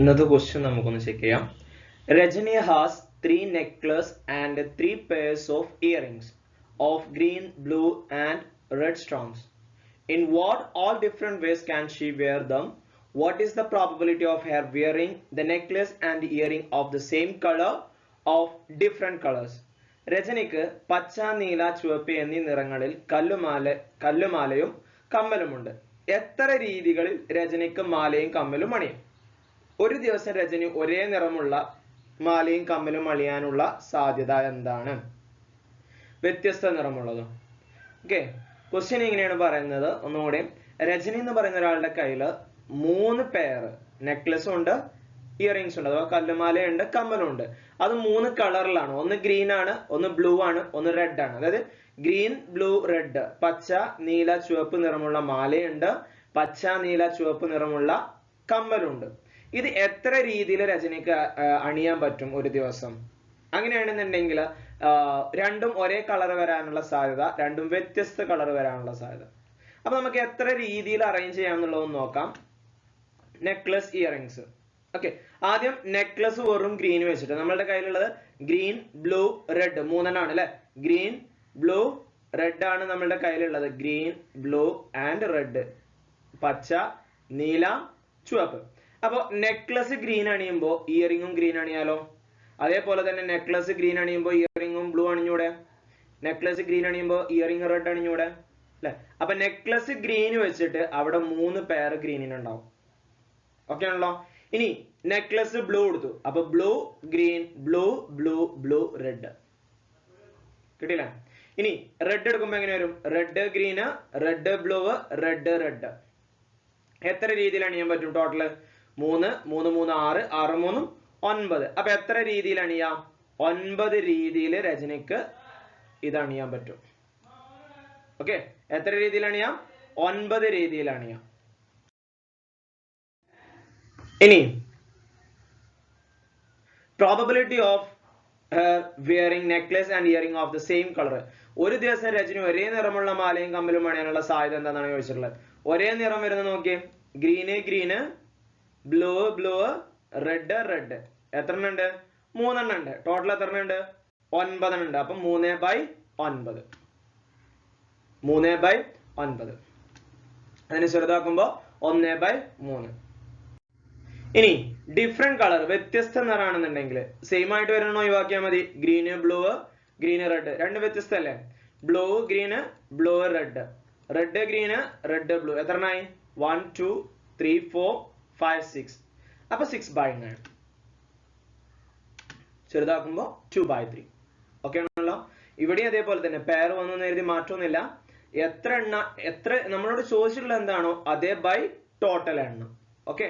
ഇന്നത്തെ ക്വസ്റ്റ്യൻ നമുക്കൊന്ന് ചെക്ക് ചെയ്യാം. Rajani has 3 necklaces and 3 pairs of earrings of green, blue and red stones. In what all different ways can she wear them? What is the probability of her wearing the necklace and earring of the same color of different colors? രജനിക്ക് പച്ച, നീല, ചുവപ്പ് എന്നീ നിറങ്ങളിൽ കല്ലുമാലയും കമ്മലുമുണ്ട്. എത്ര രീതികളിൽ രജനിക്ക് മാലയും കമ്മലും അണിയും? ഒരു ദിവസം രജനി ഒരേ നിറമുള്ള മാലയും കമ്മലും അണിയാനുള്ള സാധ്യത എന്താണ്? വ്യത്യസ്ത നിറമുള്ളതോ? ഓക്കെ, ക്വസ്റ്റ്യൻ ഇങ്ങനെയാണ് പറയുന്നത്. ഒന്നുകൂടി, രജനി എന്ന് പറയുന്ന ഒരാളുടെ കയ്യിൽ 3 പെയർ നെക്ലസും ഉണ്ട്, ഇയറിംഗ്സ് ഉണ്ട്, അഥവാ കല്ലുമാലയുണ്ട്, കമ്മലുണ്ട്. അത് 3 കളറിലാണ്. ഒന്ന് ഗ്രീൻ ആണ്, ഒന്ന് ബ്ലൂ ആണ്, ഒന്ന് റെഡ് ആണ്. അതായത് ഗ്രീൻ, ബ്ലൂ, റെഡ്, പച്ച, നീല, ചുവപ്പ് നിറമുള്ള മാലയുണ്ട്, പച്ച, നീല, ചുവപ്പ് നിറമുള്ള കമ്മലുണ്ട്. ഇത് എത്ര രീതിയിൽ രജനിക്ക് അണിയാൻ പറ്റും ഒരു ദിവസം? അങ്ങനെയാണെന്നുണ്ടെങ്കിൽ രണ്ടും ഒരേ കളർ വരാനുള്ള സാധ്യത, രണ്ടും വ്യത്യസ്ത കളർ വരാനുള്ള സാധ്യത. അപ്പൊ നമുക്ക് എത്ര രീതിയിൽ അറേഞ്ച് ചെയ്യാന്നുള്ളതെന്ന് നോക്കാം. Necklace, earrings. ഓക്കെ, ആദ്യം നെക്ലസ് വെറും ഗ്രീൻ വെച്ചിട്ട്, നമ്മളുടെ കയ്യിലുള്ളത് ഗ്രീൻ, ബ്ലൂ, റെഡ് 3 ആണ് അല്ലെ. ഗ്രീൻ, ബ്ലൂ, റെഡ് ആണ് നമ്മളുടെ കയ്യിലുള്ളത്. ഗ്രീൻ, ബ്ലൂ ആൻഡ് റെഡ്, പച്ച, നീല, ചുവപ്പ്. അപ്പൊ നെക്ലസ് ഗ്രീൻ അണിയുമ്പോ ഇയറിംഗും ഗ്രീൻ അണിയാലോ. അതേപോലെ തന്നെ നെക്ലസ് ഗ്രീൻ അണിയുമ്പോ ഇയറിംഗും ബ്ലൂ അണിഞ്ഞൂടെ? നെക്ലസ് ഗ്രീൻ അണിയുമ്പോ ഇയറിംഗ് റെഡ് അണിഞ്ഞൂടെ? അല്ലെ. അപ്പൊ നെക്ലസ് ഗ്രീൻ വെച്ചിട്ട് അവിടെ 3 പെയർ ഗ്രീനിനുണ്ടാവും. ഓക്കെ ആണല്ലോ. ഇനി നെക്ലസ് ബ്ലൂ എടുത്തു, അപ്പൊ blue, green, blue, blue, blue, red. കിട്ടിയില്ല? ഇനി റെഡ് എടുക്കുമ്പോ എങ്ങനെ വരും? Red green, red blue, red red. എത്ര രീതിയിൽ അണിയാൻ പറ്റും? ടോട്ടല് 3, 3, 3, 6, 6, 3, 9. അപ്പൊ എത്ര രീതിയിൽ അണിയാം? 9 രീതിയിൽ രജനിക്ക് ഇത് അണിയാൻ പറ്റും. ഓക്കെ, എത്ര രീതിയിൽ അണിയാം? 9 രീതിയിൽ അണിയാം. ഇനി probability of wearing necklace and earring of the same colour. ഒരു ദിവസം രജനി ഒരേ നിറമുള്ള മാലയും കമ്മലും അണിയാനുള്ള സാധ്യത എന്താണെന്നാണ് ചോദിച്ചിട്ടുള്ളത്. ഒരേ നിറം വരുന്നത് നോക്കിയേ. Green green, blue blue, red red. എത്ര എണ്ണം ഉണ്ട്? 3 എണ്ണം ഉണ്ട്. ടോട്ടൽ എത്ര എണ്ണം ഉണ്ട്? 9 എണ്ണം ഉണ്ട്. അപ്പൊ 3/9. 3/9. അതിന് ചെറുതാക്കുമ്പോ 1/3. ഇനി ഡിഫറെന്റ് കളർ, വ്യത്യസ്ത നിറാണെന്നുണ്ടെങ്കിൽ സെയിം ആയിട്ട് വരണോ ഒഴിവാക്കിയാൽ മതി. ഗ്രീന് ബ്ലൂ, ഗ്രീന് റെഡ്, രണ്ട് വ്യത്യസ്തല്ലേ. Blue green, blue red, red green, red blue. എത്ര എണ്ണായി? 1, 2, 3, 4, 5, 6. അപ്പൊ 6/9. ചെറുതാക്കുമ്പോ 2/3. ഓക്കെ ആണല്ലോ. ഇവിടെ അതേപോലെ തന്നെ പെയർ വന്നു എഴുതി മാറ്റമൊന്നുമില്ല. എത്ര നമ്മളോട് ചോദിച്ചിട്ടുള്ള എന്താണോ അതേ ബൈ ടോട്ടൽ എണ്ണം. ഓക്കെ.